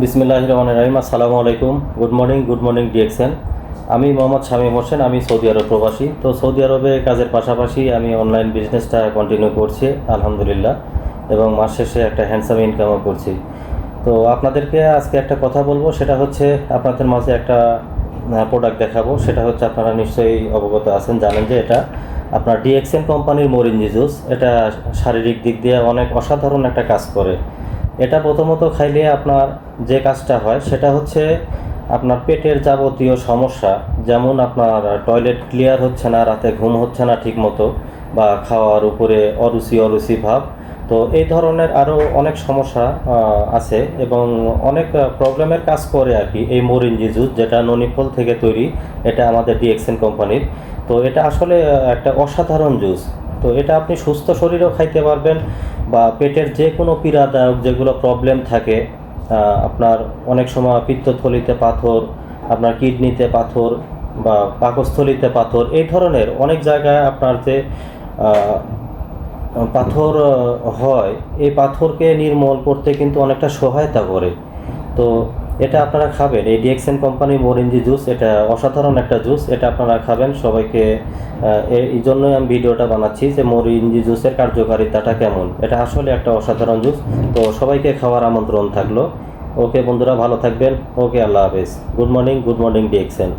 বিসমিল্লাহির রহমানির রহিম। আসসালামু আলাইকুম। Good morning DXN. আমি মোহাম্মদ শামীম হোসেন, আমি সৌদি আরব প্রবাসী। তো সৌদি আরবে কাজের পাশাপাশি আমি অনলাইন বিজনেসটা কন্টিনিউ করছি আলহামদুলিল্লাহ, এবং মাস শেষে একটা হ্যান্ডসাম ইনকামও করছি। তো আপনাদেরকে আজকে একটা কথা বলবো, সেটা হচ্ছে আপনাদের মাঝে একটা প্রোডাক্ট দেখাবো। সেটা হচ্ছে আপনারা নিশ্চয়ই অবগত আছেন, জানেন যে এটা আপনার ডিএক্সএন কোম্পানির মোরিঞ্জি জুস। এটা শারীরিক দিক দিয়ে অনেক অসাধারণ একটা কাজ করে। এটা প্রথমত খাইলে আপনার যে কাজটা হয় সেটা হচ্ছে আপনার পেটের যাবতীয় সমস্যা, যেমন আপনার টয়লেট ক্লিয়ার হচ্ছে না, রাতে ঘুম হচ্ছে না ঠিক মতো, বা খাওয়ার উপরে অরুচি ভাব, তো এই ধরনের আরও অনেক সমস্যা আছে এবং অনেক প্রবলেমের কাজ করে আর কি এই মোরিঞ্জি জুস, যেটা ননি ফল থেকে তৈরি। এটা আমাদের ডিএক্সএন কোম্পানির। তো এটা আসলে একটা অসাধারণ জুস। তো এটা আপনি সুস্থ শরীরেও খাইতে পারবেন, বা পেটের যে কোনো পীড়াদায়ক যেগুলো প্রবলেম থাকে, আপনার অনেক সময় পিত্তথলিতে পাথর, আপনার কিডনিতে পাথর, বা পাকস্থলিতে পাথর, এই ধরনের অনেক জায়গায় আপনার যে পাথর হয়, এই পাথরকে নির্মূল করতে কিন্তু অনেকটা সহায়তা করে। তো এটা আপনারা খাবেন, এই ডিএক্সএন কোম্পানি মোরিঞ্জি জুস, এটা অসাধারণ একটা জুস। এটা আপনারা খাবেন সবাইকে। এই জন্যই আমি ভিডিওটা বানাচ্ছি যে মোরিঞ্জি জুসের কার্যকারিতাটা কেমন। এটা আসলে একটা অসাধারণ জুস। তো সবাইকে খাওয়ার আমন্ত্রণ থাকলো। ওকে বন্ধুরা, ভালো থাকবেন। ওকে, আল্লাহ হাফেজ। Good morning DXN.